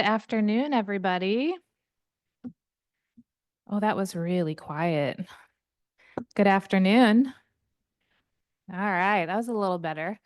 Good afternoon, everybody. Oh, that was really quiet. Good afternoon. All right, that was a little better.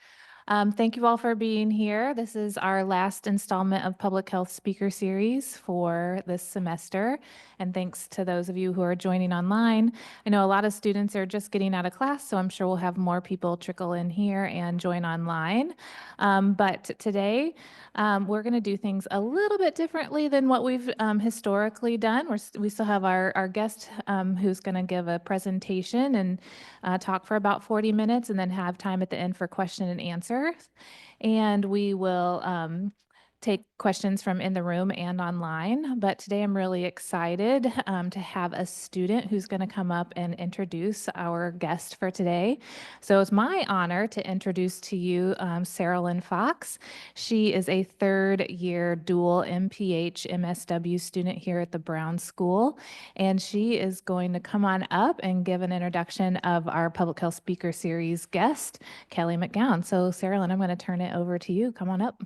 Thank you all for being here. This is our last installment of Public Health Speaker Series for this semester. And thanks to those of you who are joining online. I know a lot of students are just getting out of class, so I'm sure we'll have more people trickle in here and join online. But today, we're going to do things a little bit differently than what we've historically done. We still have our guest who's going to give a presentation and talk for about 40 minutes and then have time at the end for question and answers. And we will take questions from in the room and online. But today I'm really excited to have a student who's going to come up and introduce our guest for today. So it's my honor to introduce to you Sarah Lynn Fox. She is a third-year dual MPH MSW student here at the Brown School, and she is going to come on up and give an introduction of our Public Health Speaker Series guest, Kelly McGowan. So Sarah Lynn, I'm going to turn it over to you. Come on up.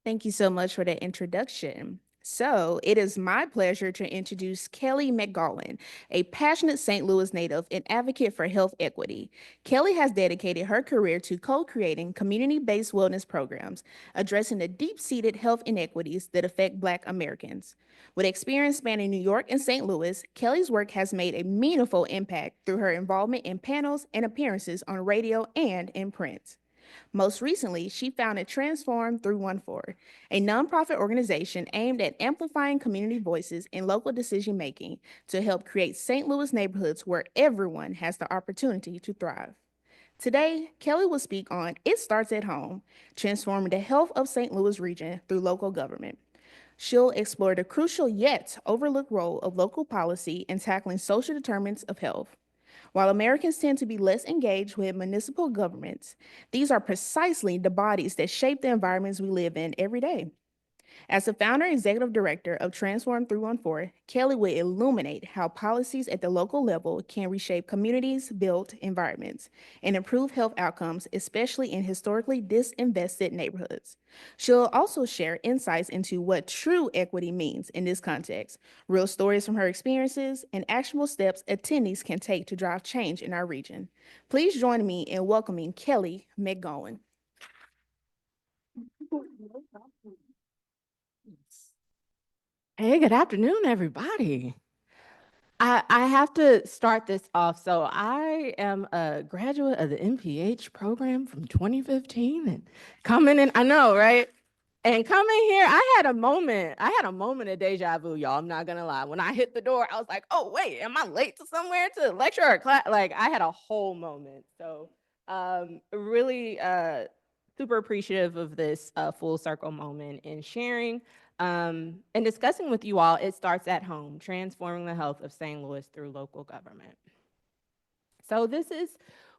Thank you so much for that introduction. So it is my pleasure to introduce Kelly McGowan, a passionate St. Louis native and advocate for health equity. Kelly has dedicated her career to co-creating community-based wellness programs, addressing the deep-seated health inequities that affect Black Americans. With experience spanning New York and St. Louis, Kelly's work has made a meaningful impact through her involvement in panels and appearances on radio and in print. Most recently, she founded Transform 314, a nonprofit organization aimed at amplifying community voices in local decision-making to help create St. Louis neighborhoods where everyone has the opportunity to thrive. Today, Kelly will speak on It Starts at Home, transforming the health of St. Louis region through local government. She'll explore the crucial yet overlooked role of local policy in tackling social determinants of health. While Americans tend to be less engaged with municipal governments, these are precisely the bodies that shape the environments we live in every day. As the founder and executive director of Transform 314, Kelly will illuminate how policies at the local level can reshape communities, build environments, and improve health outcomes, especially in historically disinvested neighborhoods. She'll also share insights into what true equity means in this context, real stories from her experiences, and actionable steps attendees can take to drive change in our region. Please join me in welcoming Kelly McGowan. Hey, good afternoon, everybody. I have to start this off. So I am a graduate of the MPH program from 2015 and coming in, I know, right? And coming here, I had a moment of deja vu, y'all. I'm not gonna lie. When I hit the door, I was like, oh, wait, am I late to somewhere to lecture or class? Like I had a whole moment. So really super appreciative of this full circle moment and sharing and discussing with you all. It starts at home, transforming the health of St. Louis through local government. So this is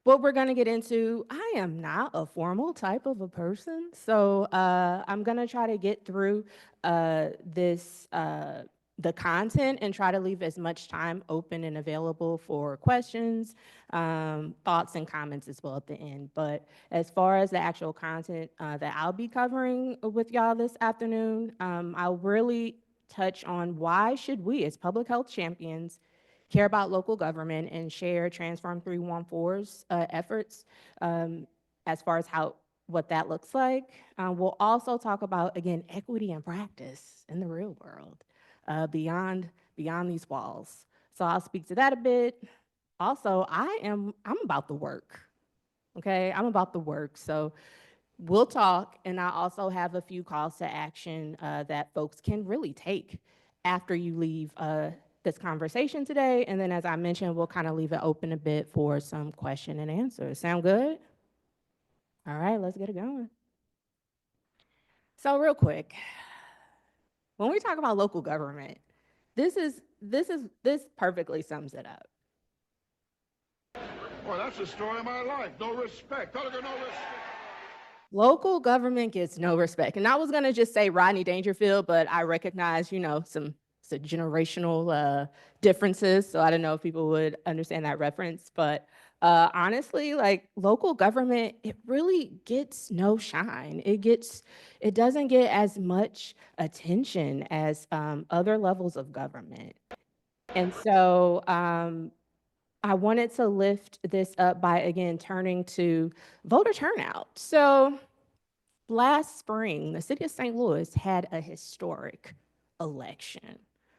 what we're going to get into. I am not a formal type of a person, so I'm going to try to get through the content and try to leave as much time open and available for questions, thoughts, and comments as well at the end. But as far as the actual content that I'll be covering with y'all this afternoon, I'll really touch on why should we as public health champions care about local government and share Transform 314's efforts as far as what that looks like. We'll also talk about, again, equity and practice in the real world beyond these walls. So I'll speak to that a bit. Also, I'm about the work, okay? I'm about the work. So we'll talk, and I also have a few calls to action that folks can really take after you leave this conversation today. And then, as I mentioned, we'll kind of leave it open a bit for some question and answers. Sound good? All right, let's get it going. So real quick, when we talk about local government, this perfectly sums it up. Boy, that's the story of my life. No respect. No respect. Local government gets no respect. And I was gonna just say Rodney Dangerfield, but I recognize, some generational differences. So I don't know if people would understand that reference, but Honestly, like local government, it really gets no shine. It doesn't get as much attention as other levels of government. And so I wanted to lift this up by again turning to voter turnout. So last spring, the city of St. Louis had a historic election.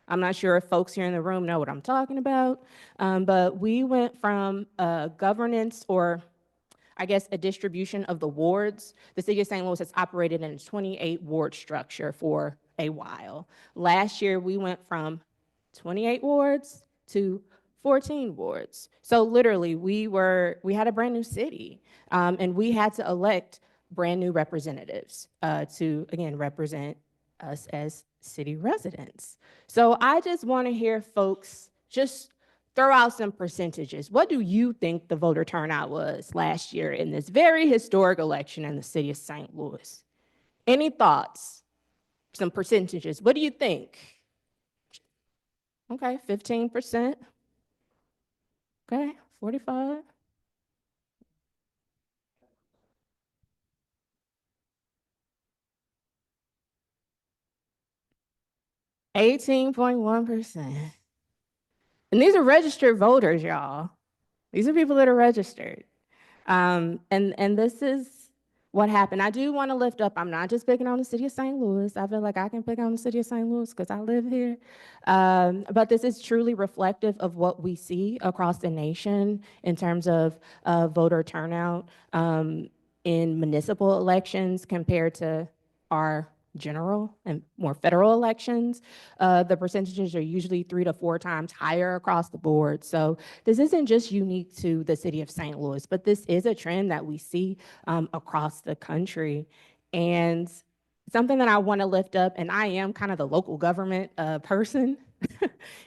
I'm not sure if folks here in the room know what I'm talking about, but we went from governance, or I guess a distribution of the wards. The city of St. Louis has operated in a 28 ward structure for a while. Last year, we went from 28 wards to 14 wards. So literally, we had a brand new city, and we had to elect brand new representatives to, again, represent us as city residents. So I just want to hear folks just throw out some percentages. What do you think the voter turnout was last year in this very historic election in the city of St. Louis? Any thoughts? Some percentages. What do you think? Okay, 15%. Okay, 45. 18.1%. And these are registered voters, y'all. These are people that are registered. And this is what happened. I do want to lift up, I'm not just picking on the city of St. Louis. I feel like I can pick on the city of St. Louis because I live here. But this is truly reflective of what we see across the nation in terms of voter turnout in municipal elections compared to our general and more federal elections. The percentages are usually 3 to 4 times higher across the board. So this isn't just unique to the city of St. Louis, but this is a trend that we see across the country. And something that I want to lift up, and I am kind of the local government person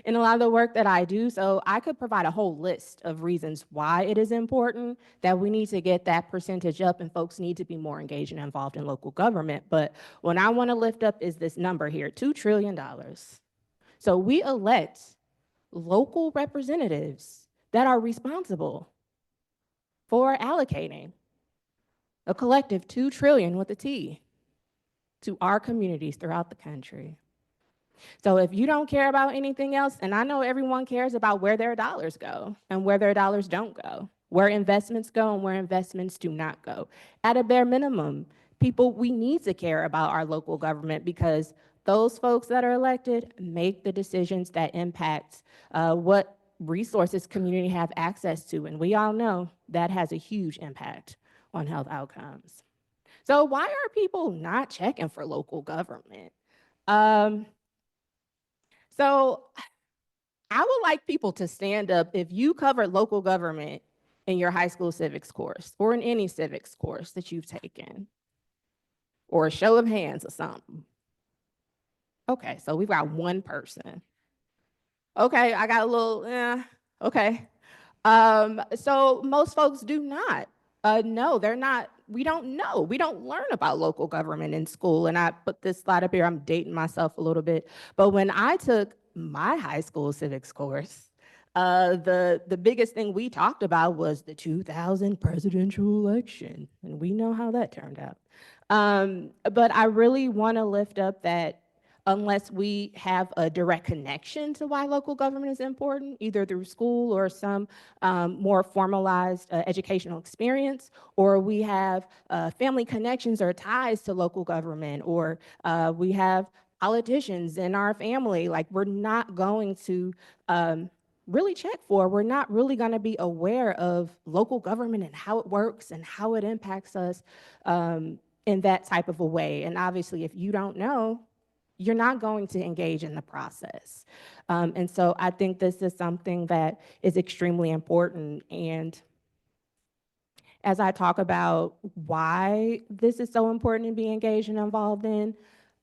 in a lot of the work that I do. So I could provide a whole list of reasons why it is important that we need to get that percentage up and folks need to be more engaged and involved in local government. But what I want to lift up is this number here, $2 trillion. So we elect local representatives that are responsible for allocating a collective $2 trillion with a T to our communities throughout the country. So if you don't care about anything else, and I know everyone cares about where their dollars go and where their dollars don't go, where investments go and where investments do not go. At a bare minimum, people, we need to care about our local government because those folks that are elected make the decisions that impact what resources community have access to. And we all know that has a huge impact on health outcomes. So why are people not checking for local government? So I would like people to stand up if you covered local government in your high school civics course or in any civics course that you've taken, or a show of hands or something. Okay, so we've got one person. Okay, I got a little, okay. So most folks do not. No, they're not. We don't know. We don't learn about local government in school. And I put this slide up here. I'm dating myself a little bit. But when I took my high school civics course, the biggest thing we talked about was the 2000 presidential election. And we know how that turned out. But I really want to lift up that unless we have a direct connection to why local government is important, either through school or some more formalized educational experience, or we have family connections or ties to local government, or we have politicians in our family, like we're not going to really check for, we're not really going to be aware of local government and how it works and how it impacts us in that type of a way. And obviously, if you don't know, you're not going to engage in the process. And so I think this is something that is extremely important. And as I talk about why this is so important to be engaged and involved in,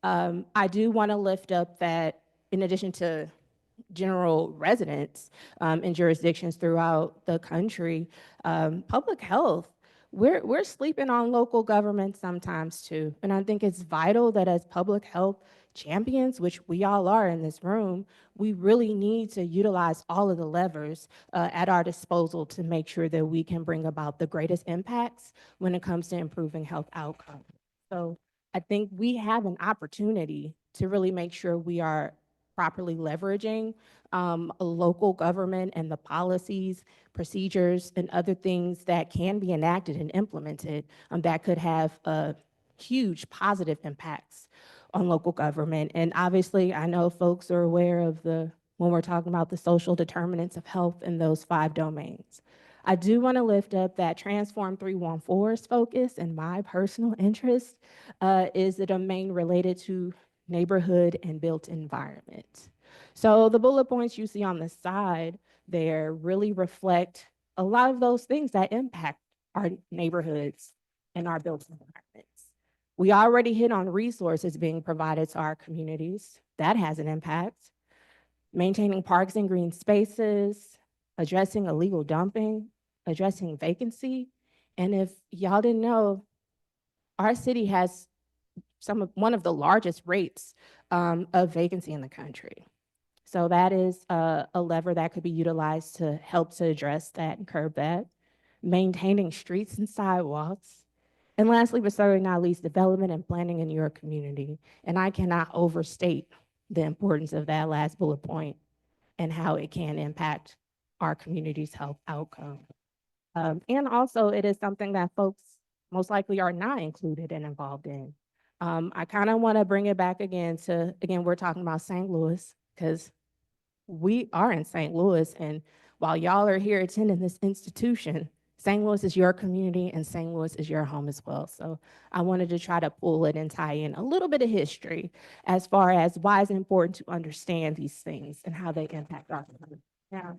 I do want to lift up that in addition to general residents in jurisdictions throughout the country, public health, we're sleeping on local government sometimes too. And I think it's vital that as public health champions, which we all are in this room, we really need to utilize all of the levers at our disposal to make sure that we can bring about the greatest impacts when it comes to improving health outcomes. So I think we have an opportunity to really make sure we are properly leveraging a local government and the policies, procedures, and other things that can be enacted and implemented that could have huge positive impacts on local government. And obviously, I know folks are aware of when we're talking about the social determinants of health in those 5 domains. I do want to lift up that Transform 314's focus, and my personal interest is the domain related to neighborhood and built environment. So the bullet points you see on the side there really reflect a lot of those things that impact our neighborhoods and our built environments. We already hit on resources being provided to our communities. That has an impact. Maintaining parks and green spaces, addressing illegal dumping, addressing vacancy. And if y'all didn't know, our city has one of the largest rates of vacancy in the country. So that is a lever that could be utilized to help to address that and curb that. Maintaining streets and sidewalks. And lastly, but certainly not least, development and planning in your community. And I cannot overstate the importance of that last bullet point and how it can impact our community's health outcome. And also, it is something that folks most likely are not included and involved in. I kind of want to bring it back again we're talking about St. Louis, because we are in St. Louis, and while y'all are here attending this institution, St. Louis is your community and St. Louis is your home as well. So I wanted to try to pull it and tie in a little bit of history as far as why it's important to understand these things and how they impact our community. Now,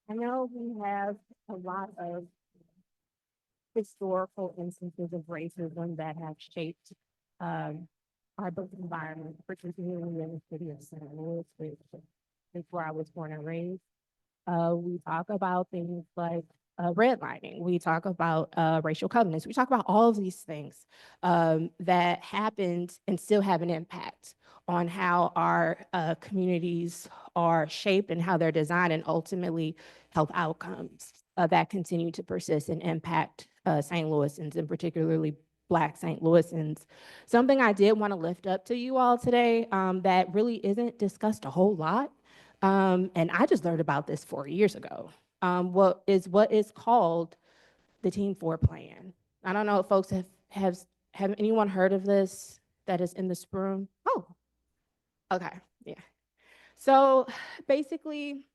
I know we have a lot of historical instances of racism that have shaped our built environment, particularly in the city of St. Louis, which is where I was born and raised. We talk about things like redlining. We talk about racial covenants. We talk about all of these things that happened and still have an impact on how our communities are shaped and how they're designed, and ultimately health outcomes that continue to persist and impact St. Louisans, and particularly Black St. Louisans. Something I did want to lift up to you all today that really isn't discussed a whole lot, and I just learned about this 4 years ago, what is called the Team 4 plan. I don't know if folks have anyone heard of this that is in this room? Oh, okay, yeah. So basically,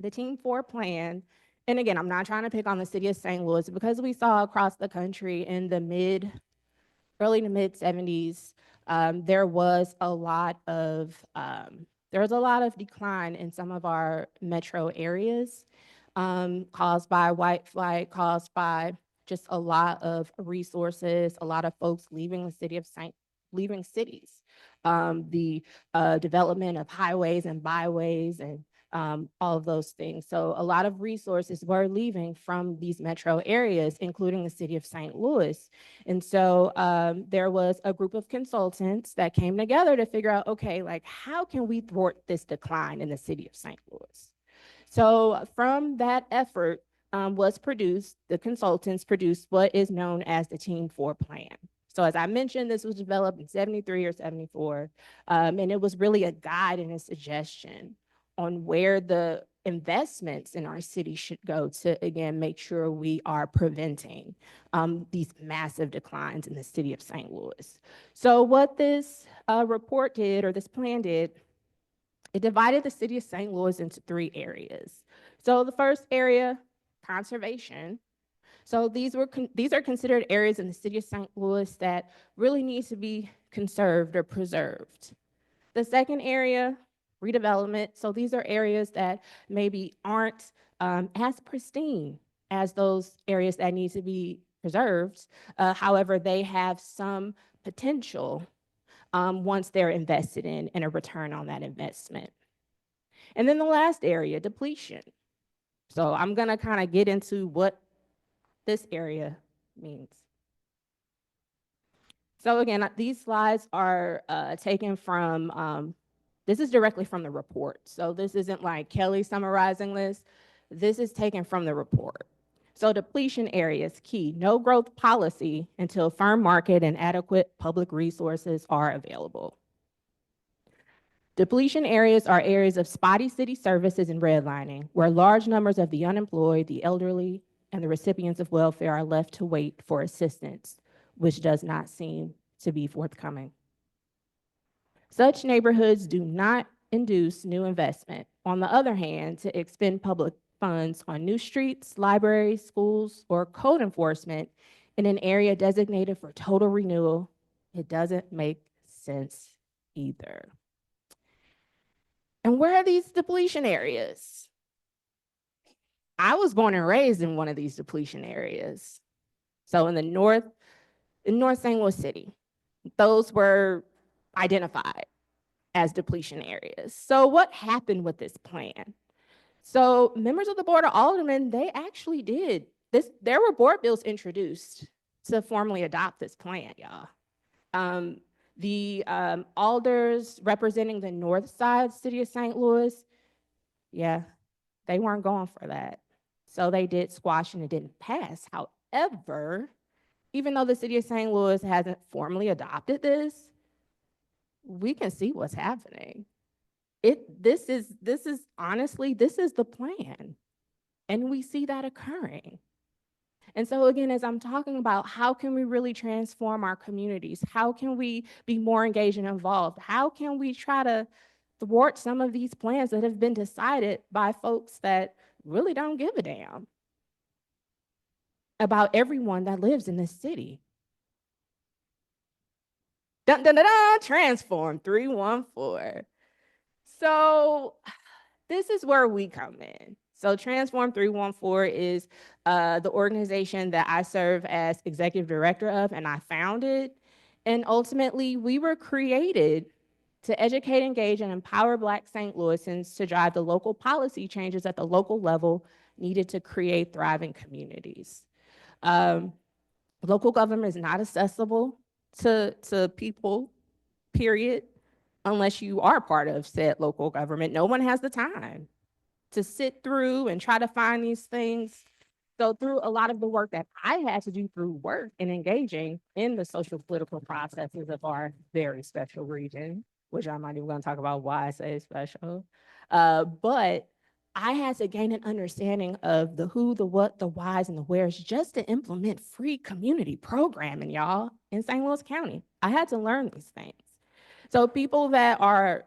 the Team 4 plan, and again, I'm not trying to pick on the city of St. Louis, because we saw across the country in the early to mid 70s, there was a lot of decline in some of our metro areas, caused by white flight, caused by just a lot of resources, a lot of folks leaving cities, the development of highways and byways and all of those things. So a lot of resources were leaving from these metro areas, including the city of St. Louis. And so there was a group of consultants that came together to figure out, okay, like, how can we thwart this decline in the city of St. Louis? So from that effort the consultants produced what is known as the Team 4 plan. So as I mentioned, this was developed in 73 or 74, and it was really a guide and a suggestion on where the investments in our city should go to, again, make sure we are preventing these massive declines in the city of St. Louis. So what this report did, or this plan did, it divided the city of St. Louis into 3 areas. So the first area, conservation. So these are considered areas in the city of St. Louis that really need to be conserved or preserved. The second area, redevelopment. So these are areas that maybe aren't as pristine as those areas that need to be preserved. However, they have some potential once they're invested in and a return on that investment. And then the last area, depletion. So I'm gonna kind of get into what this area means. So again, these slides are taken from, this is directly from the report. So this isn't like Kelly summarizing this. This is taken from the report. So depletion areas, key, no growth policy until firm market and adequate public resources are available. Depletion areas are areas of spotty city services and redlining, where large numbers of the unemployed, the elderly, and the recipients of welfare are left to wait for assistance, which does not seem to be forthcoming. Such neighborhoods do not induce new investment. On the other hand, to expend public funds on new streets, libraries, schools, or code enforcement in an area designated for total renewal, it doesn't make sense either. And where are these depletion areas? I was born and raised in one of these depletion areas. So in North St. Louis City, those were identified as depletion areas. So what happened with this plan? So members of the Board of Aldermen, they actually did this. There were board bills introduced to formally adopt this plan, y'all. The alders representing the north side city of St. Louis, yeah, they weren't going for that. So they did squash and it didn't pass. However, even though the city of St. Louis hasn't formally adopted this, we can see what's happening. This is honestly, this is the plan. And we see that occurring. And so again, as I'm talking about how can we really transform our communities? How can we be more engaged and involved? How can we try to thwart some of these plans that have been decided by folks that really don't give a damn about everyone that lives in this city? Dun, dun, dun, dun, Transform 314. So this is where we come in. So Transform 314 is the organization that I serve as executive director of, and I founded. And ultimately, we were created to educate, engage, and empower Black St. Louisans to drive the local policy changes at the local level needed to create thriving communities. Local government is not accessible to people, period, unless you are part of said local government. No one has the time to sit through and try to find these things. So through a lot of the work that I had to do through work and engaging in the social political processes of our very special region, which I'm not even going to talk about why I say special, but I had to gain an understanding of the who, the what, the whys, and the wheres just to implement free community programming, y'all, in St. Louis County. I had to learn these things. So people that are,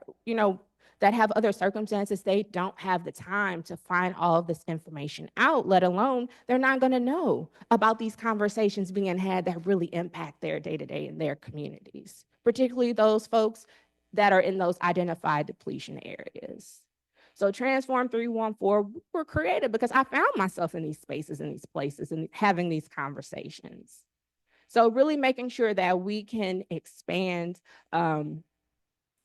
that have other circumstances, they don't have the time to find all of this information out, let alone they're not going to know about these conversations being had that really impact their day-to-day in their communities, particularly those folks that are in those identified depletion areas. So Transform 314 were created because I found myself in these spaces, in these places, and having these conversations. So really making sure that we can expand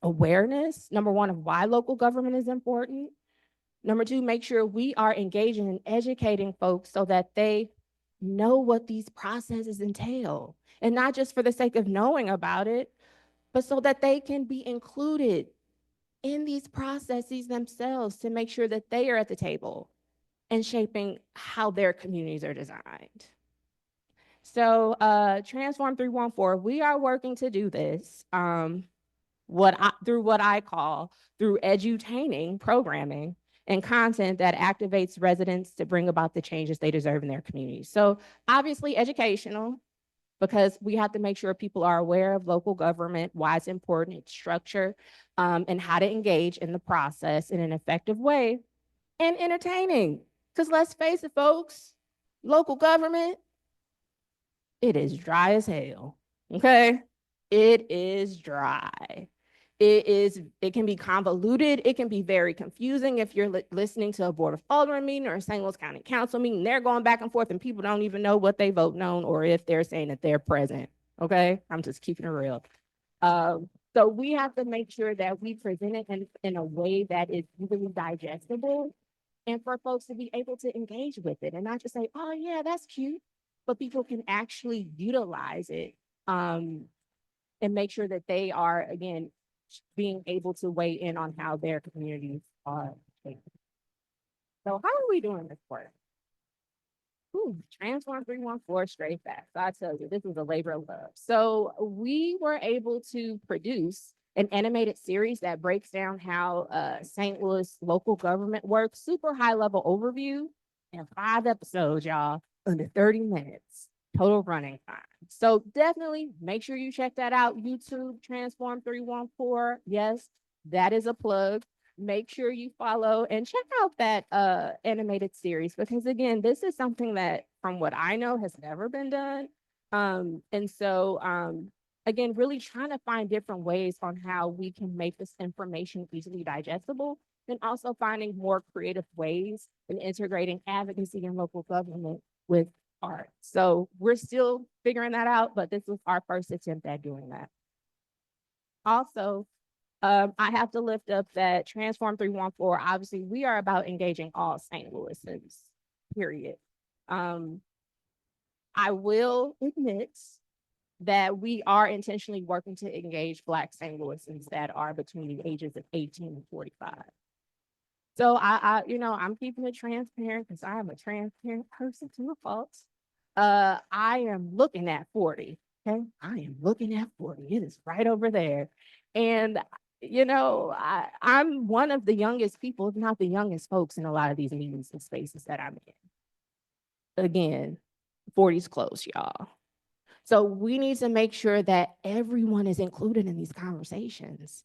awareness, number one, of why local government is important. Number two, make sure we are engaging and educating folks so that they know what these processes entail. And not just for the sake of knowing about it, but so that they can be included in these processes themselves to make sure that they are at the table and shaping how their communities are designed. So Transform 314, we are working to do this through what I call through edutaining programming and content that activates residents to bring about the changes they deserve in their communities. So obviously educational, because we have to make sure people are aware of local government, why it's important, its structure, and how to engage in the process in an effective way. And entertaining, because let's face it, folks, local government, it is dry as hell, okay? It is dry. It can be convoluted. It can be very confusing if you're listening to a Board of Aldermen meeting or a St. Louis County Council meeting. They're going back and forth and people don't even know what they vote on or if they're saying that they're present, okay? I'm just keeping it real. So we have to make sure that we present it in a way that is really digestible and for folks to be able to engage with it and not just say, oh yeah, that's cute. but people can actually utilize it and make sure that they are, again, being able to weigh in on how their communities are shaped. So how are we doing this work? Ooh, Transform 314 straight facts. I tell you, this is a labor of love. So we were able to produce an animated series that breaks down how St. Louis local government works, super high level overview, and 5 episodes, y'all, under 30 minutes, total running time. So definitely make sure you check that out. YouTube, Transform 314. Yes, that is a plug. Make sure you follow and check out that animated series, because again, this is something that, from what I know, has never been done. Again, really trying to find different ways on how we can make this information easily digestible, and also finding more creative ways in integrating advocacy and local government with art. So we're still figuring that out, but this was our first attempt at doing that. Also, I have to lift up that Transform 314. Obviously, we are about engaging all St. Louisans, period. I will admit that we are intentionally working to engage Black St. Louisans that are between the ages of 18 and 45. So I'm keeping it transparent because I am a transparent person to a fault. I am looking at 40. Okay. I am looking at 40. It is right over there. And I'm one of the youngest people, if not the youngest folks, in a lot of these meetings and spaces that I'm in. Again, 40's close, y'all. So we need to make sure that everyone is included in these conversations.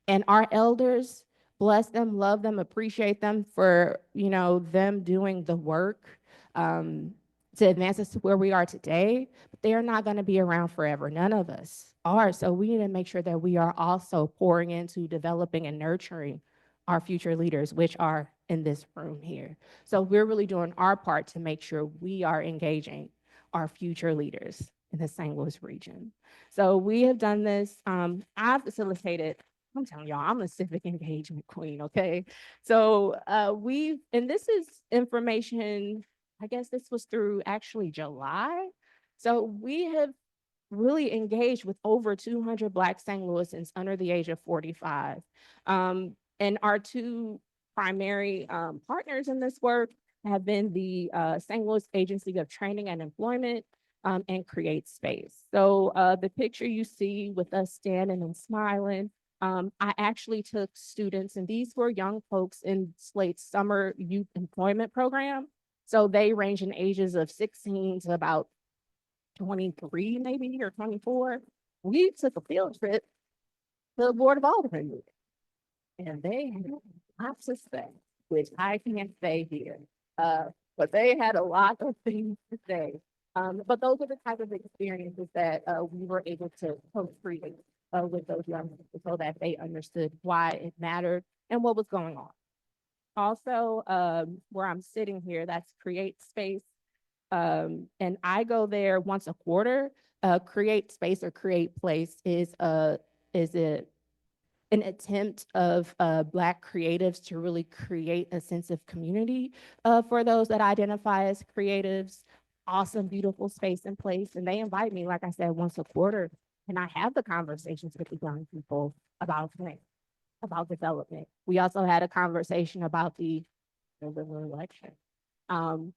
And our elders, bless them, love them, appreciate them for, them doing the work to advance us to where we are today. But they are not going to be around forever. None of us are. So we need to make sure that we are also pouring into developing and nurturing our future leaders, which are in this room here. So we're really doing our part to make sure we are engaging our future leaders in the St. Louis region. So we have done this. I've facilitated. I'm telling y'all, I'm a civic engagement queen, okay? So and this is information, I guess this was through actually July. So we have really engaged with over 200 Black St. Louisans under the age of 45. And our 2 primary partners in this work have been the St. Louis Agency of Training and Employment and Create Space. So the picture you see with us standing and smiling, I actually took students, and these were young folks in Slate's summer youth employment program. So they range in ages of 16 to about 23, maybe, or 24. We took a field trip to the Board of Aldermen meeting, and they had lots to say, which I can't say here. But they had a lot of things to say. But those are the type of experiences that we were able to co-create with those young people so that they understood why it mattered and what was going on. Also, where I'm sitting here, that's Create Space. And I go there once a quarter. Create Space or Create Place is an attempt of Black creatives to really create a sense of community for those that identify as creatives. Awesome, beautiful space and place. And they invite me, like I said, once a quarter. And I have the conversations with the young people about things, about development. We also had a conversation about the November election.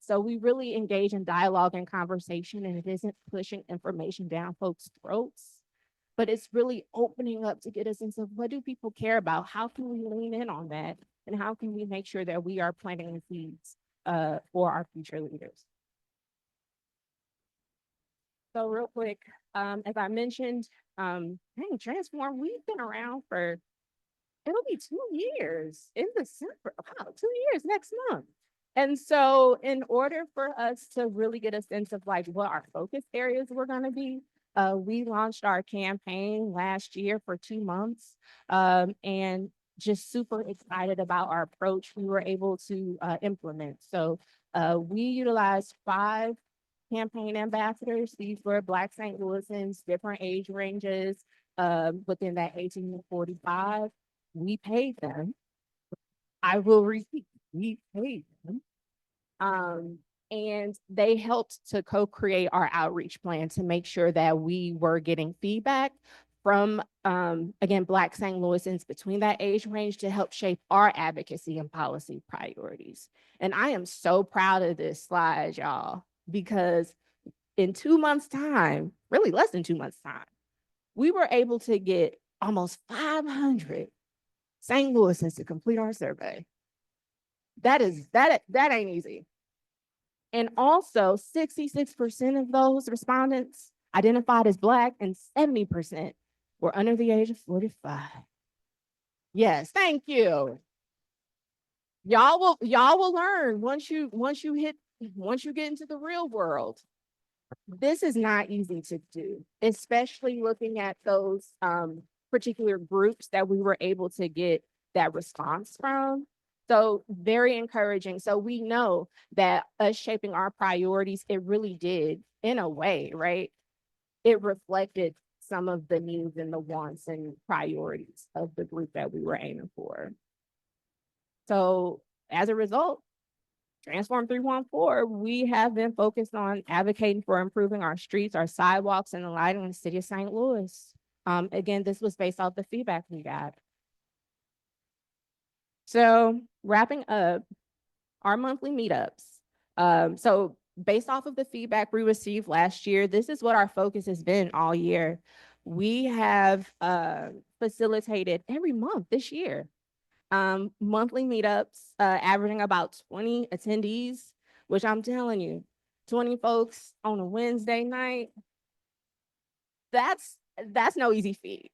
So we really engage in dialogue and conversation, and it isn't pushing information down folks' throats, but it's really opening up to get a sense of what do people care about? How can we lean in on that? And how can we make sure that we are planting the seeds for our future leaders? So real quick, as I mentioned, Transform, we've been around for, it'll be 2 years in December. Wow, 2 years next month. And so in order for us to really get a sense of like what our focus areas were going to be, we launched our campaign last year for 2 months, and just super excited about our approach we were able to implement. So we utilized 5 campaign ambassadors. These were Black St. Louisans, different age ranges within that 18 to 45. We paid them. I will repeat, we paid them. And they helped to co-create our outreach plan to make sure that we were getting feedback from, again, Black St. Louisans between that age range to help shape our advocacy and policy priorities. And I am so proud of this slide, y'all, because in 2 months' time, really less than 2 months' time, we were able to get almost 500 St. Louisans to complete our survey. That ain't easy. And also 66% of those respondents identified as Black and 70% were under the age of 45. Yes, thank you. Y'all will learn once you get into the real world. This is not easy to do, especially looking at those particular groups that we were able to get that response from. So very encouraging. So we know that us shaping our priorities, it really did, in a way, right? It reflected some of the needs and the wants and priorities of the group that we were aiming for. So as a result, Transform 314, we have been focused on advocating for improving our streets, our sidewalks, and the lighting in the city of St. Louis. Again, this was based off the feedback we got. So wrapping up our monthly meetups. So based off of the feedback we received last year, this is what our focus has been all year. We have facilitated every month this year. Monthly meetups, averaging about 20 attendees, which I'm telling you, 20 folks on a Wednesday night, that's no easy feat.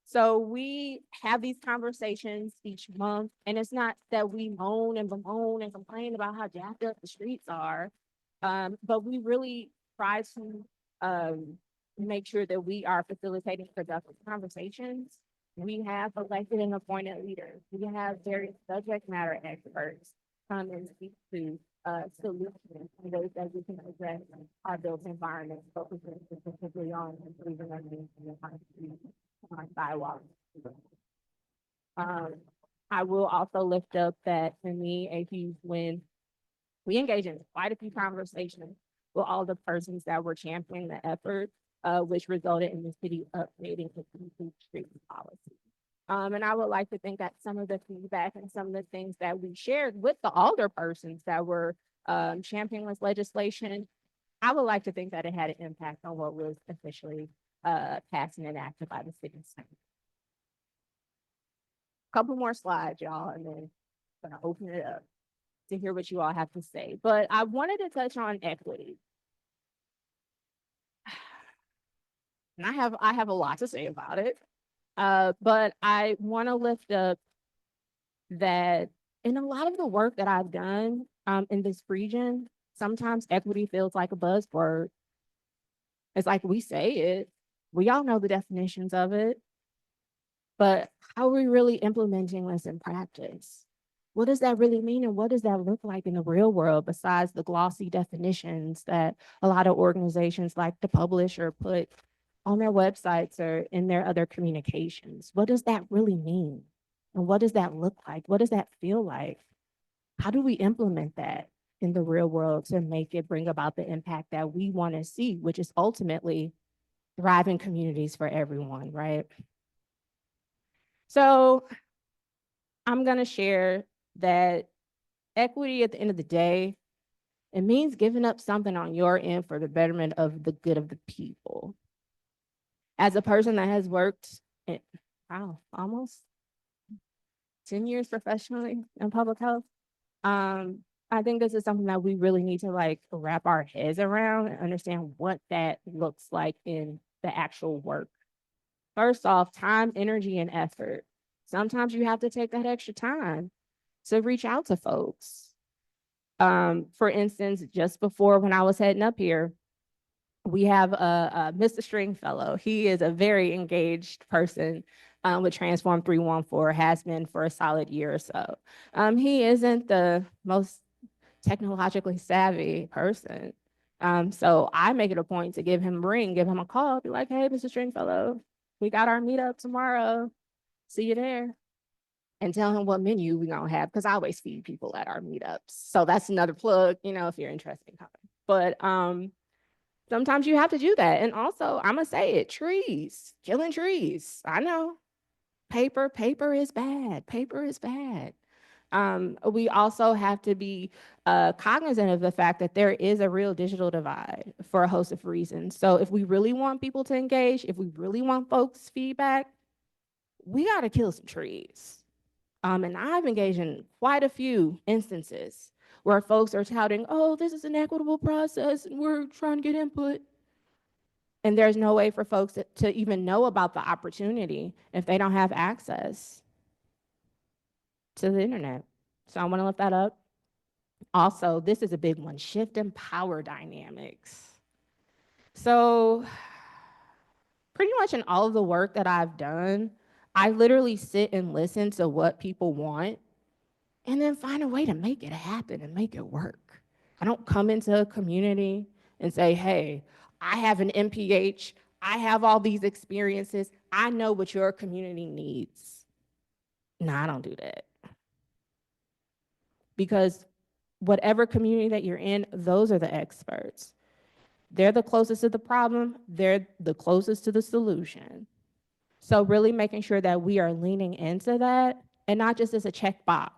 So we have these conversations each month, and it's not that we moan and bemoan and complain about how jacked up the streets are, but we really try to make sure that we are facilitating productive conversations. We have elected and appointed leaders. We have various subject matter experts come and speak to solutions and ways that we can address our built environment, focusing specifically on improving our needs and on sidewalks. I will also lift up that for me, a huge win. We engage in quite a few conversations with all the persons that were championing the effort, which resulted in the city updating its street policy. And I would like to think that some of the feedback and some of the things that we shared with the alder persons that were championing this legislation, I would like to think that it had an impact on what was officially passed and enacted by the city. Couple more slides, y'all, and then I'm gonna open it up to hear what you all have to say. But I wanted to touch on equity. And I have a lot to say about it. But I want to lift up that in a lot of the work that I've done in this region, sometimes equity feels like a buzzword. It's like we say it, we all know the definitions of it, but how are we really implementing this in practice? What does that really mean? And what does that look like in the real world besides the glossy definitions that a lot of organizations like to publish or put on their websites or in their other communications? What does that really mean? And what does that look like? What does that feel like? How do we implement that in the real world to make it bring about the impact that we want to see, which is ultimately thriving communities for everyone, right? So I'm going to share that equity at the end of the day, it means giving up something on your end for the betterment of the good of the people. As a person that has worked almost 10 years professionally in public health, I think this is something that we really need to like wrap our heads around and understand what that looks like in the actual work. First off, time, energy, and effort. Sometimes you have to take that extra time to reach out to folks. For instance, just before when I was heading up here, we have a Mr. Stringfellow. He is a very engaged person with Transform 314, has been for a solid year or so. He isn't the most technologically savvy person. So I make it a point to give him a ring, give him a call, be like, hey, Mr. Stringfellow, we got our meetup tomorrow. See you there. and tell him what menu we're gonna have, because I always feed people at our meetups. So that's another plug, if you're interested in coming. But sometimes you have to do that. And also, I'm gonna say it, trees, killing trees. I know. Paper is bad. Paper is bad. We also have to be cognizant of the fact that there is a real digital divide for a host of reasons. So if we really want people to engage, if we really want folks' feedback, we got to kill some trees. And I've engaged in quite a few instances where folks are touting, oh, this is an equitable process and we're trying to get input. And there's no way for folks to even know about the opportunity if they don't have access to the internet. So I want to lift that up. Also, this is a big one, shift in power dynamics. So pretty much in all of the work that I've done, I literally sit and listen to what people want and then find a way to make it happen and make it work. I don't come into a community and say, hey, I have an MPH, I have all these experiences, I know what your community needs. No, I don't do that. Because whatever community that you're in, those are the experts. They're the closest to the problem, they're the closest to the solution. So really making sure that we are leaning into that and not just as a checkbox.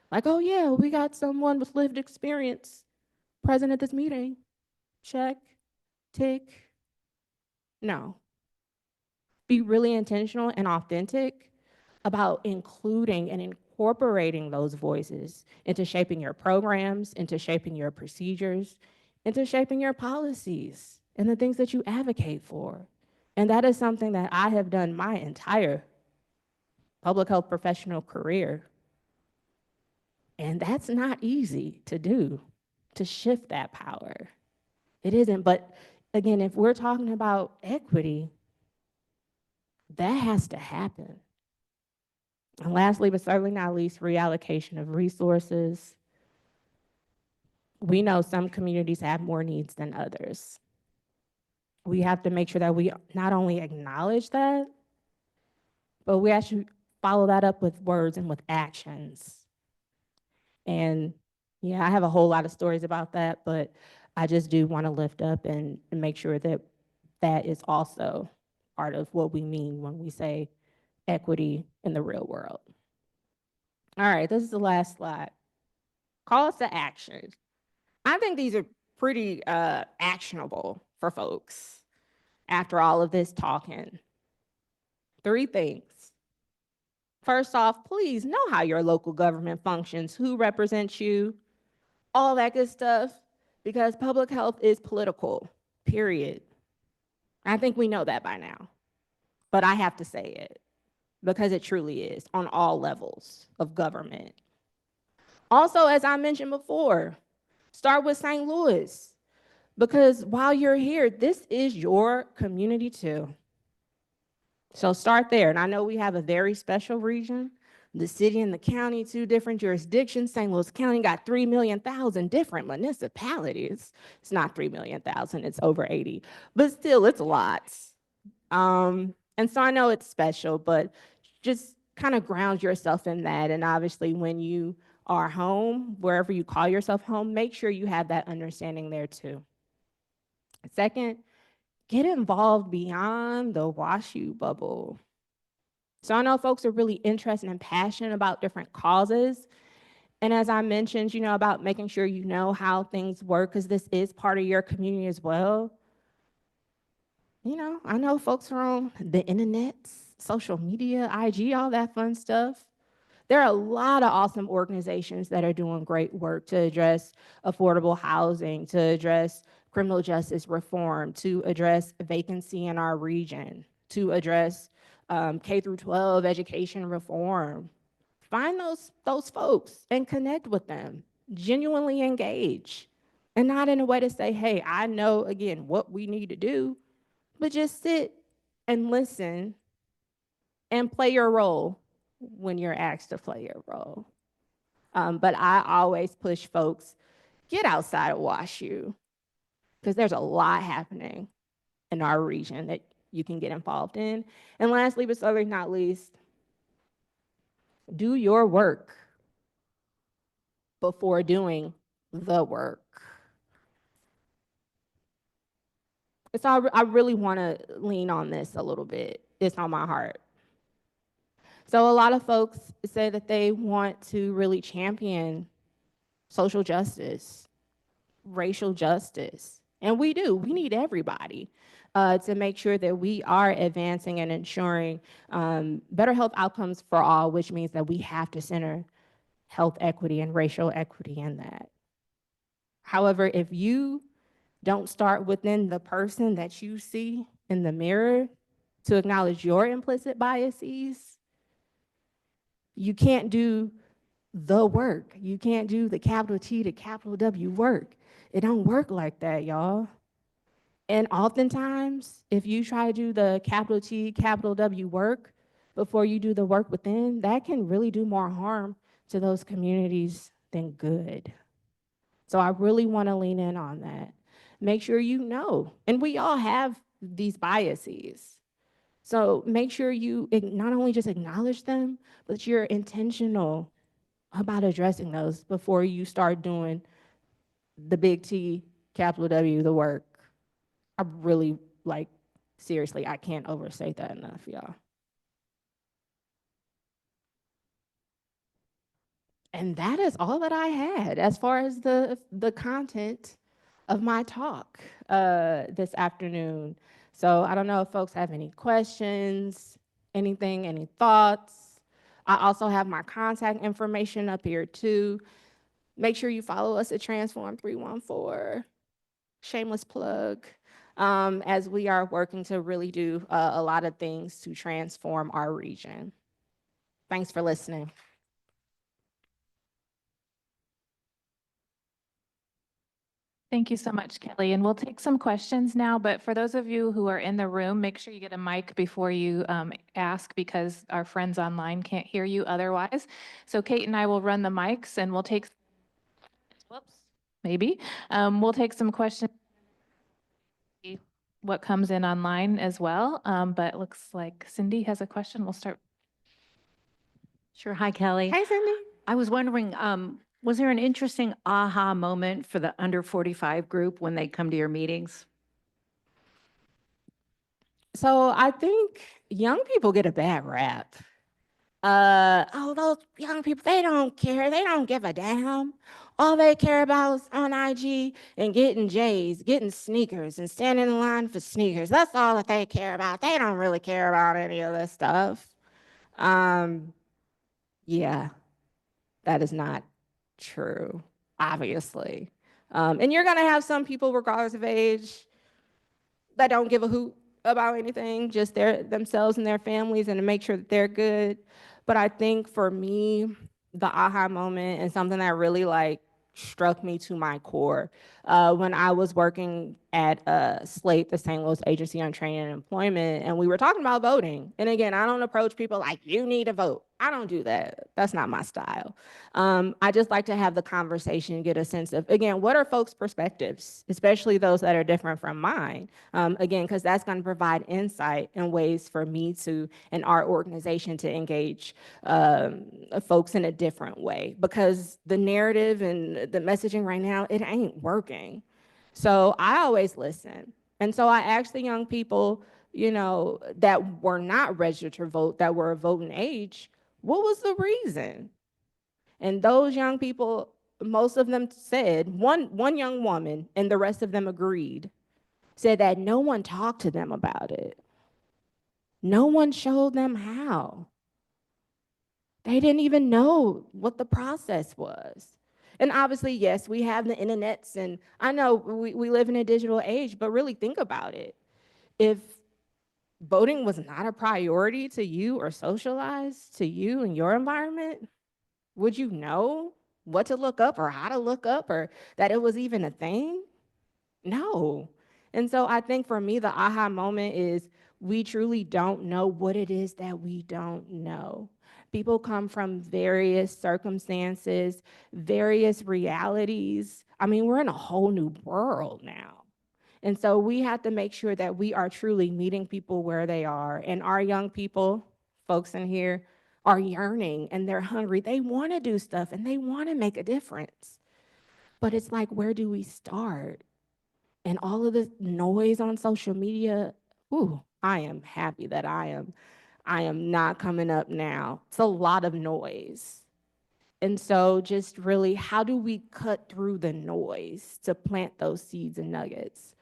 Like, oh yeah, we got someone with lived experience present at this meeting. Check, tick. No. Be really intentional and authentic about including and incorporating those voices into shaping your programs, into shaping your procedures, into shaping your policies and the things that you advocate for. And that is something that I have done my entire public health professional career. And that's not easy to do, to shift that power. It isn't, but again, if we're talking about equity, that has to happen. And lastly, but certainly not least, reallocation of resources. We know some communities have more needs than others. We have to make sure that we not only acknowledge that, but we actually follow that up with words and with actions. And yeah, I have a whole lot of stories about that, but I just do want to lift up and make sure that that is also part of what we mean when we say equity in the real world. All right, this is the last slide. Calls to action. I think these are pretty actionable for folks after all of this talking. 3 things. First off, please know how your local government functions, who represents you, all that good stuff, because public health is political, period. I think we know that by now, but I have to say it because it truly is on all levels of government. Also, as I mentioned before, start with St. Louis, because while you're here, this is your community too. So start there. And I know we have a very special region, the city and the county, 2 different jurisdictions. St. Louis County got 3 million different municipalities. It's not 3 million, it's over 80, but still it's a lot. And so I know it's special, but just kind of ground yourself in that. And obviously when you are home, wherever you call yourself home, make sure you have that understanding there too. Second, get involved beyond the WashU bubble. So I know folks are really interested and passionate about different causes. And as I mentioned, about making sure you know how things work, because this is part of your community as well. I know folks are on the internet, social media, IG, all that fun stuff. There are a lot of awesome organizations that are doing great work to address affordable housing, to address criminal justice reform, to address vacancy in our region, to address K through 12 education reform. Find those folks and connect with them, genuinely engage, and not in a way to say, hey, I know, again, what we need to do, but just sit and listen and play your role when you're asked to play your role. But I always push folks, get outside of WashU, because there's a lot happening in our region that you can get involved in. And lastly, but certainly not least, Do your work before doing the work. So I really want to lean on this a little bit. It's on my heart. So a lot of folks say that they want to really champion social justice, racial justice. And we do. We need everybody to make sure that we are advancing and ensuring better health outcomes for all, which means that we have to center health equity and racial equity in that. However, if you don't start within the person that you see in the mirror to acknowledge your implicit biases, you can't do the work. You can't do the capital T to capital W work. It don't work like that, y'all. And oftentimes, if you try to do the capital T, capital W work before you do the work within, that can really do more harm to those communities than good. So I really want to lean in on that. Make sure you know, and we all have these biases. So make sure you not only just acknowledge them, but you're intentional about addressing those before you start doing the big T, capital W, the work. I really, like, seriously, I can't overstate that enough, y'all. And that is all that I had as far as the content of my talk this afternoon. So I don't know if folks have any questions, anything, any thoughts. I also have my contact information up here too. Make sure you follow us at Transform 314. Shameless plug. As we are working to really do a lot of things to transform our region. Thanks for listening. Thank you so much, Kelly. And we'll take some questions now, but for those of you who are in the room, make sure you get a mic before you ask because our friends online can't hear you otherwise. So Kate and I will run the mics and we'll take, whoops, maybe. We'll take some questions, what comes in online as well. But it looks like Cindy has a question. We'll start. Sure. Hi, Kelly. Hey, Cindy. I was wondering, was there an interesting aha moment for the under 45 group when they come to your meetings? So I think young people get a bad rap. Those young people, they don't care. They don't give a damn. All they care about is on IG and getting J's, getting sneakers, and standing in line for sneakers. That's all that they care about. They don't really care about any of this stuff. Yeah, that is not true, obviously. And you're gonna have some people, regardless of age, that don't give a hoot about anything, just themselves and their families, and to make sure that they're good. But I think for me, the aha moment and something that really struck me to my core when I was working at SLATE, the St. Louis Agency on Training and Employment, and we were talking about voting. And again, I don't approach people like, you need to vote. I don't do that. That's not my style. I just like to have the conversation, get a sense of, again, what are folks' perspectives, especially those that are different from mine. Again, because that's going to provide insight and ways for me to, and our organization to engage folks in a different way. Because the narrative and the messaging right now, it ain't working. So I always listen. And so I asked the young people, that were not registered to vote, that were of voting age, what was the reason? And those young people, most of them said, one young woman, and the rest of them agreed, said that no one talked to them about it. No one showed them how. They didn't even know what the process was. And obviously, yes, we have the internets, and I know we live in a digital age, but really think about it. If voting was not a priority to you or socialized to you and your environment, would you know what to look up or how to look up or that it was even a thing? No. And so I think for me, the aha moment is we truly don't know what it is that we don't know. People come from various circumstances, various realities. I mean, we're in a whole new world now. And so we have to make sure that we are truly meeting people where they are. And our young people, folks in here, are yearning and they're hungry. They want to do stuff and they want to make a difference. But it's like, where do we start? And all of the noise on social media, ooh, I am happy that I am not coming up now. It's a lot of noise. And so just really, how do we cut through the noise to plant those seeds and nuggets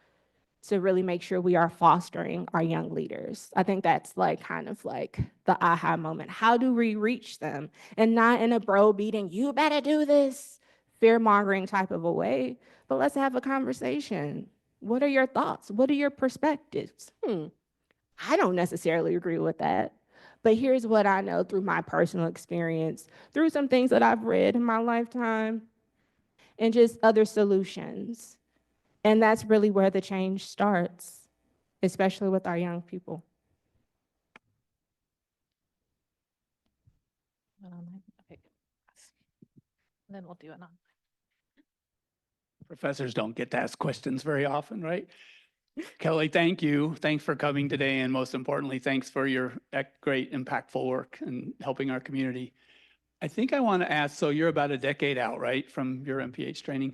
to really make sure we are fostering our young leaders? I think that's like kind of like the aha moment. How do we reach them? And not in a browbeating, you better do this, fear-mongering type of a way, but let's have a conversation. What are your thoughts? What are your perspectives? I don't necessarily agree with that. But here's what I know through my personal experience, through some things that I've read in my lifetime, and just other solutions. And that's really where the change starts, especially with our young people. Okay. And then we'll do it on. Professors don't get to ask questions very often, right? Kelly, thank you. Thanks for coming today. And most importantly, thanks for your great impactful work and helping our community. I think I want to ask, so you're about a decade out, right, from your MPH training.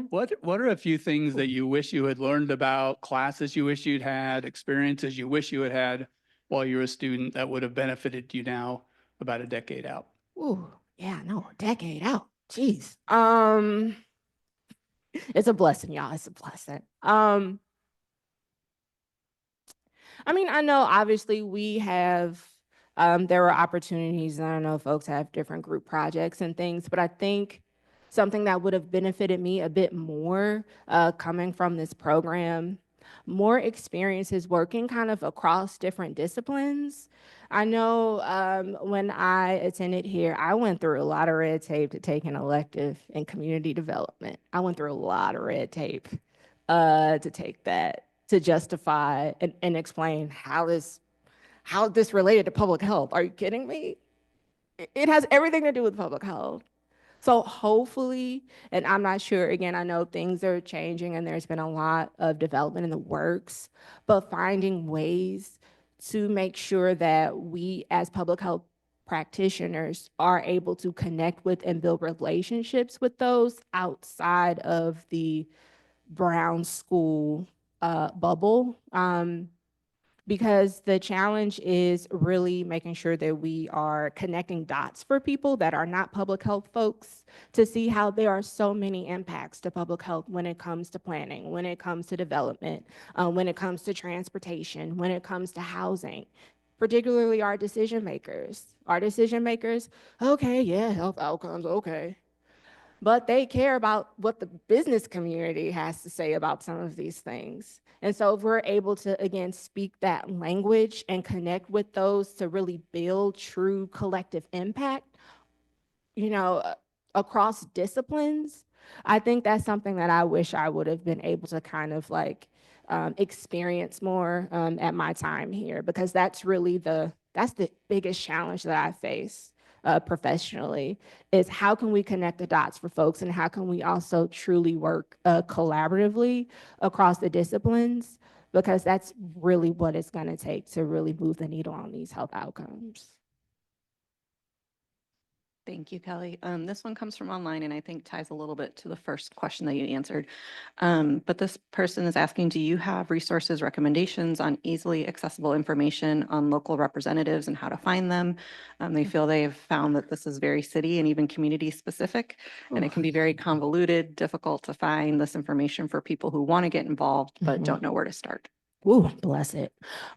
What are a few things that you wish you had learned about, classes you wish you'd had, experiences you wish you had had while you were a student that would have benefited you now about a decade out? Ooh, yeah, no, a decade out. Jeez. It's a blessing, y'all. It's a blessing. I mean, I know obviously we have, there are opportunities, and I know folks have different group projects and things, but I think something that would have benefited me a bit more coming from this program, more experiences working kind of across different disciplines. I know when I attended here, I went through a lot of red tape to take an elective in community development. I went through a lot of red tape to take that, to justify and explain how this related to public health. Are you kidding me? It has everything to do with public health. So hopefully, and I'm not sure, again, I know things are changing and there's been a lot of development in the works, but finding ways to make sure that we as public health practitioners are able to connect with and build relationships with those outside of the Brown school bubble. Because the challenge is really making sure that we are connecting dots for people that are not public health folks to see how there are so many impacts to public health when it comes to planning, when it comes to development, when it comes to transportation, when it comes to housing, particularly our decision makers. Our decision makers, okay, yeah, health outcomes, okay. But they care about what the business community has to say about some of these things. And so if we're able to, again, speak that language and connect with those to really build true collective impact, you know, across disciplines, I think that's something that I wish I would have been able to kind of like experience more at my time here, because that's really that's the biggest challenge that I face professionally, is how can we connect the dots for folks, and how can we also truly work collaboratively across the disciplines, because that's really what it's going to take to really move the needle on these health outcomes. Thank you, Kelly. This one comes from online and I think ties a little bit to the first question that you answered. But this person is asking, do you have resources, recommendations on easily accessible information on local representatives and how to find them? They feel they've found that this is very city and even community specific, and it can be very convoluted, difficult to find this information for people who want to get involved but don't know where to start. Ooh, bless it.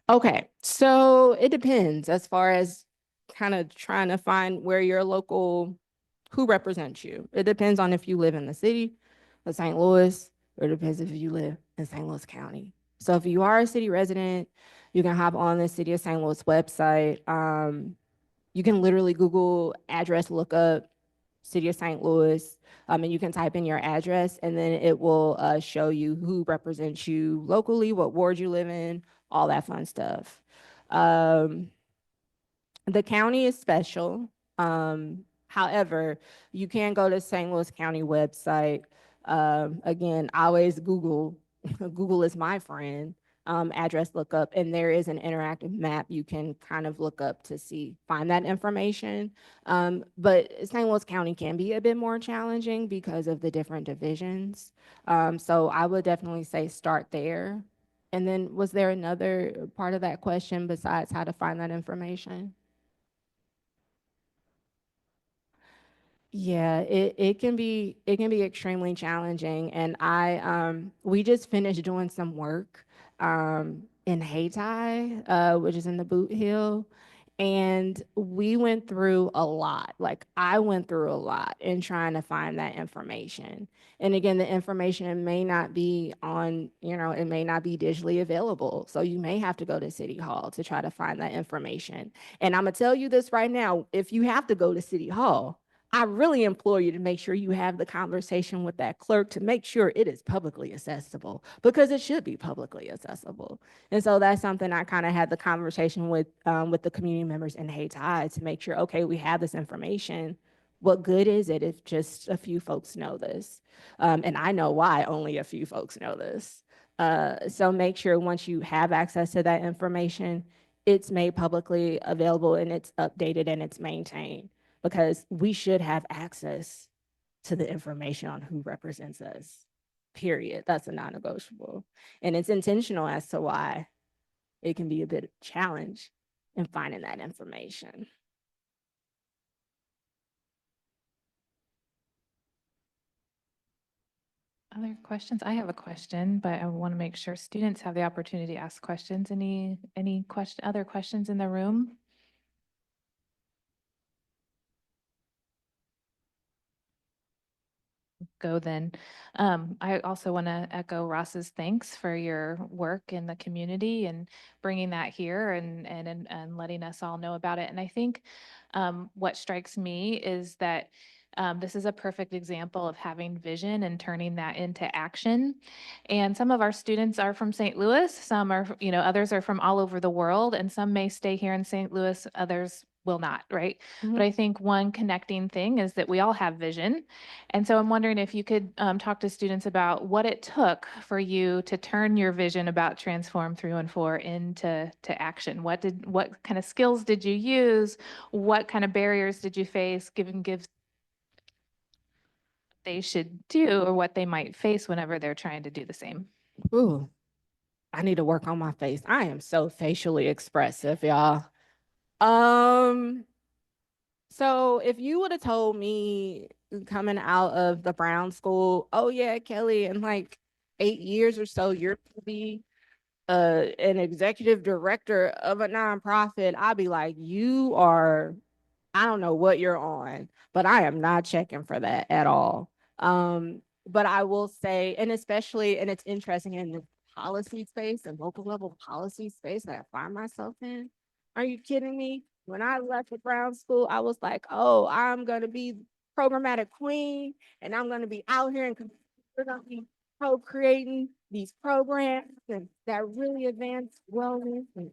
Okay, so it depends as far as kind of trying to find where your local, who represents you. It depends on if you live in the city of St. Louis, or it depends if you live in St. Louis County. So if you are a city resident, you can hop on the City of St. Louis website. You can literally Google address lookup, City of St. Louis, and you can type in your address, and then it will show you who represents you locally, what ward you live in, all that fun stuff. The county is special. However, you can go to St. Louis County website. Again, always Google. Google is my friend. address lookup, and there is an interactive map you can kind of look up to find that information. But St. Louis County can be a bit more challenging because of the different divisions. So I would definitely say start there. And then was there another part of that question besides how to find that information? Yeah, it can be extremely challenging. And we just finished doing some work in Hayti, which is in the Boot Hill. And we went through a lot. Like I went through a lot in trying to find that information. And again, the information may not be it may not be digitally available. So you may have to go to City Hall to try to find that information. And I'm gonna tell you this right now, if you have to go to City Hall, I really implore you to make sure you have the conversation with that clerk to make sure it is publicly accessible, because it should be publicly accessible. And so that's something I kind of had the conversation with the community members in Hayti to make sure, okay, we have this information. What good is it if just a few folks know this? And I know why only a few folks know this. So make sure once you have access to that information, it's made publicly available and it's updated and it's maintained, because we should have access to the information on who represents us, period. That's a non-negotiable. And it's intentional as to why it can be a bit of a challenge in finding that information. Other questions? I have a question, but I want to make sure students have the opportunity to ask questions. Any other questions in the room? Go then. I also want to echo Ross's thanks for your work in the community and bringing that here and letting us all know about it. And I think what strikes me is that this is a perfect example of having vision and turning that into action. And some of our students are from St. Louis, some are, others are from all over the world, and some may stay here in St. Louis, others will not, right? Mhm. But I think one connecting thing is that we all have vision. And so I'm wondering if you could talk to students about what it took for you to turn your vision about Transform 314 into action. What kind of skills did you use? What kind of barriers did you face, given they should do or what they might face whenever they're trying to do the same? Ooh, I need to work on my face. I am so facially expressive, y'all. So if you would have told me coming out of the Brown School, oh yeah, Kelly, in like 8 years or so, you're gonna be an executive director of a nonprofit, I'd be like, I don't know what you're on, but I am not checking for that at all. But I will say, and it's interesting in the policy space and local level policy space that I find myself in. Are you kidding me? When I left the Brown School, I was like, oh, I'm going to be programmatic queen and I'm going to be out here and we're going to be co-creating these programs and that really advance wellness and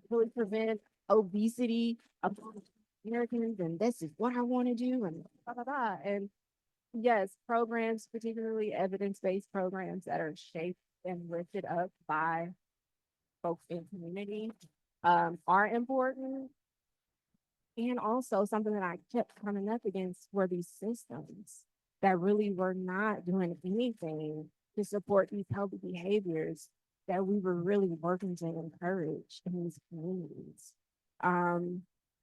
really prevent obesity among Americans, and this is what I want to do, and blah, blah, blah. And yes, programs, particularly evidence-based programs that are shaped and lifted up by folks in community, are important. And also something that I kept coming up against were these systems that really were not doing anything to support these healthy behaviors that we were really working to encourage in these communities.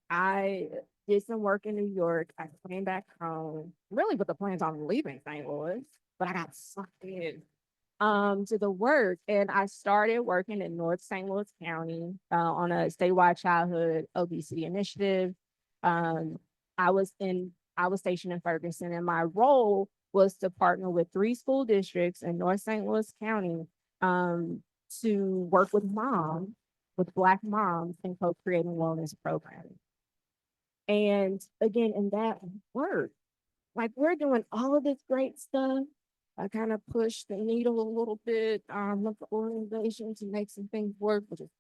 I did some work in New York. I came back home, really with the plans on leaving St. Louis, but I got sucked in to the work, and I started working in North St. Louis County on a statewide childhood obesity initiative. Um, I was stationed in Ferguson, and my role was to partner with 3 school districts in North St. Louis County to work with Black moms in co-creating wellness programming. And again, in that work, like we're doing all of this great stuff. I kind of push the needle a little bit with the organization to make some things work, which is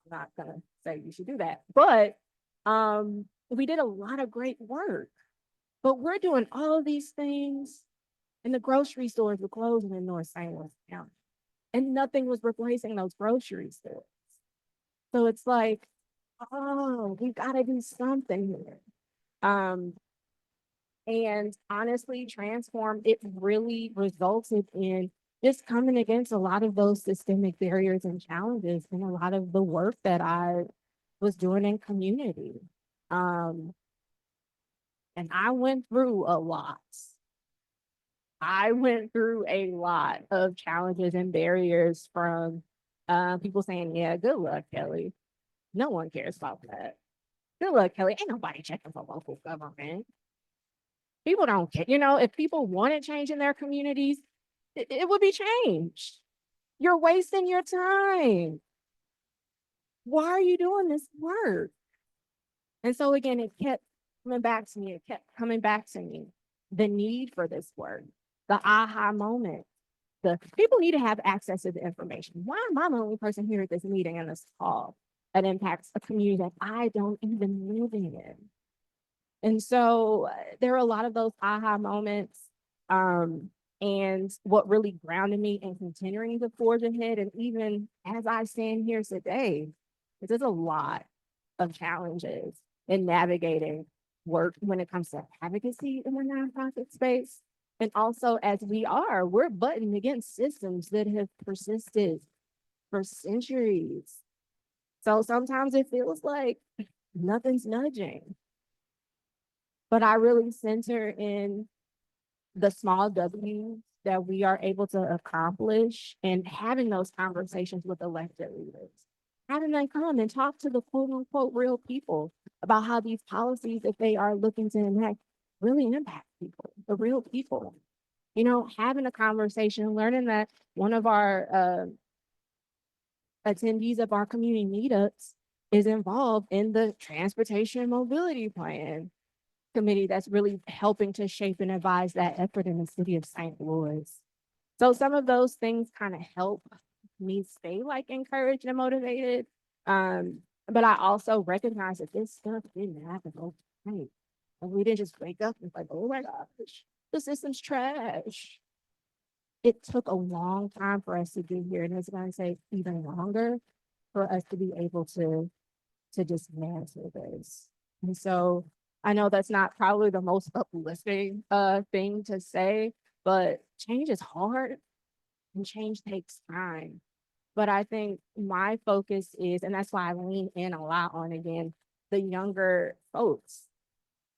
not gonna say you should do that. But we did a lot of great work. But we're doing all of these things and the grocery stores were closing in North St. Louis County. and nothing was replacing those grocery stores. So it's like, oh, we gotta do something here. And honestly, transform, it really resulted in just coming against a lot of those systemic barriers and challenges and a lot of the work that I was doing in community. And I went through a lot. I went through a lot of challenges and barriers from people saying, yeah, good luck, Kelly. No one cares about that. Good luck, Kelly. Ain't nobody checking for local government. People don't care. You know, if people wanted change in their communities, it would be changed. You're wasting your time. Why are you doing this work? And so again, it kept coming back to me. It kept coming back to me. The need for this work, the aha moment. The people need to have access to the information. Why am I the only person here at this meeting and this call that impacts a community that I don't even live in? And so there are a lot of those aha moments. And what really grounded me in continuing to forge ahead. And even as I stand here today, there's a lot of challenges in navigating work when it comes to advocacy in the nonprofit space. And also, as we're butting against systems that have persisted for centuries. So sometimes it feels like nothing's nudging. But I really center in the small W's that we are able to accomplish and having those conversations with elected leaders. Having them come and talk to the quote unquote real people about how these policies, if they are looking to enact, really impact people, the real people. You know, having a conversation, learning that one of our attendees of our community meetups is involved in the transportation and mobility plan committee that's really helping to shape and advise that effort in the city of St. Louis. So some of those things kind of help me stay like encouraged and motivated. But I also recognize that this stuff didn't happen overnight. And we didn't just wake up and like, oh my gosh, the system's trash. It took a long time for us to get here, and it's going to take even longer for us to be able to dismantle this. And so I know that's not probably the most uplifting thing to say, but change is hard and change takes time. But I think my focus is, and that's why I lean in a lot on, again, the younger folks.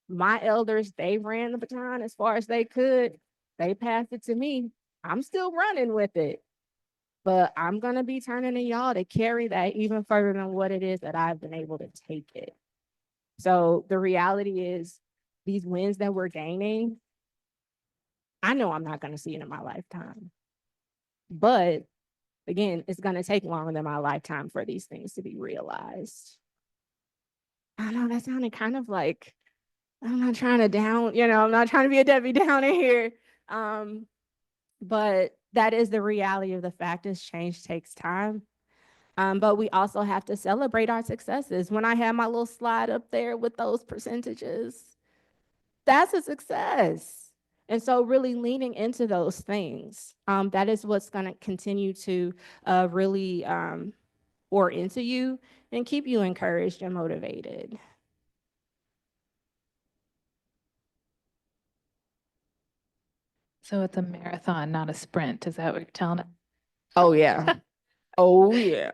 My elders, they ran the baton as far as they could. They passed it to me. I'm still running with it. But I'm going to be turning to y'all to carry that even further than what it is that I've been able to take it. So the reality is these wins that we're gaining, I know I'm not going to see it in my lifetime. But again, it's going to take longer than my lifetime for these things to be realized. I know that sounded kind of like, I'm not trying to down, I'm not trying to be a Debbie Downer here. But that is the reality of the fact is change takes time. But we also have to celebrate our successes. When I had my little slide up there with those percentages, that's a success. And so really leaning into those things, that is what's going to continue to really pour into you and keep you encouraged and motivated. So it's a marathon, not a sprint. Is that what you're telling us? Oh, yeah. Oh, yeah.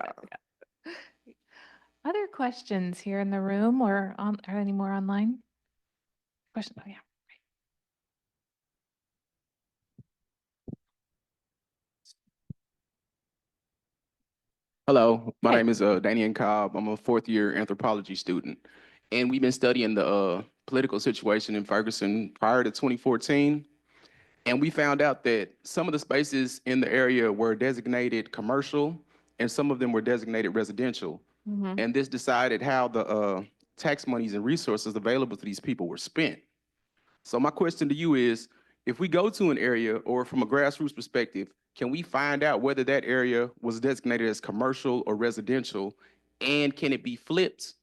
Other questions here in the room or any more online? Question, oh yeah. Hello, my Hey. name is Daniel Cobb. I'm a fourth year anthropology student. And we've been studying the political situation in Ferguson prior to 2014. And we found out that some of the spaces in the area were designated commercial and some of them were designated residential. Mm-hmm. And this decided how the tax monies and resources available to these people were spent. So my question to you is, if we go to an area or from a grassroots perspective, can we find out whether that area was designated as commercial or residential? And can it be flipped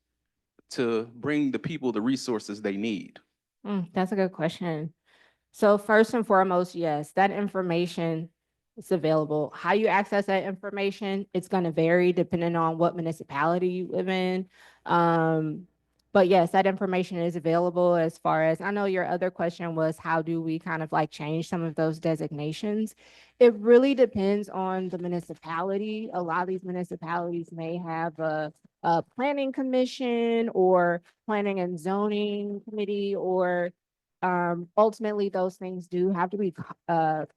to bring the people the resources they need? That's a good question. So first and foremost, yes, that information It's available. How you access that information, it's going to vary depending on what municipality you live in. But yes, that information is available as far as, I know your other question was, how do we kind of like change some of those designations? It really depends on the municipality. A lot of these municipalities may have a planning commission or planning and zoning committee, or ultimately those things do have to be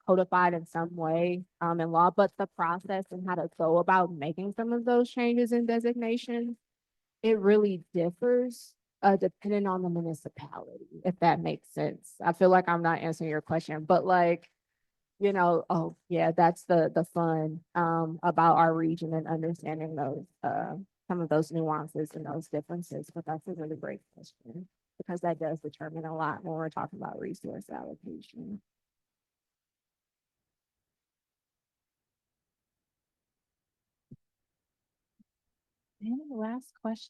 codified in some way in law, but the process and how to go about making some of those changes in designations, it really differs depending on the municipality, if that makes sense. I feel like I'm not answering your question, but like, oh yeah, that's the fun about our region and understanding those some of those nuances and those differences. But that's a really great question, because that does determine a lot when we're talking about resource allocation. Any last question?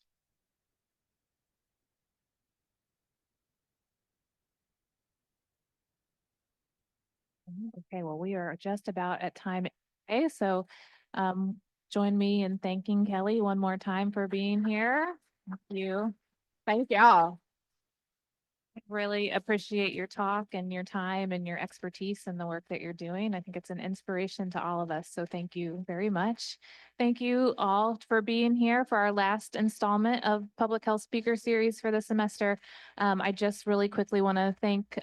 Okay, well, we are just about at time. Okay, so join me in thanking Kelly one more time for being here. Thank you. Thank y'all. Really appreciate your talk and your time and your expertise and the work that you're doing. I think it's an inspiration to all of us. So thank you very much. Thank you all for being here for our last installment of Public Health Speaker Series for the semester. I just really quickly want to thank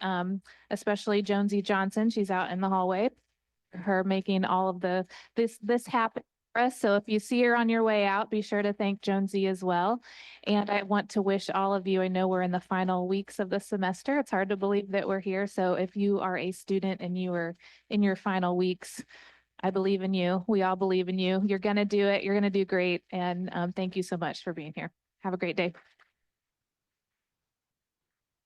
especially Jonesy Johnson. She's out in the hallway. Her making all of this happen for us. So if you see her on your way out, be sure to thank Jonesy as well. And I want to wish all of you, I know we're in the final weeks of the semester. It's hard to believe that we're here. So if you are a student and you are in your final weeks, I believe in you. We all believe in you. You're going to do it. You're going to do great. And thank you so much for being here. Have a great day.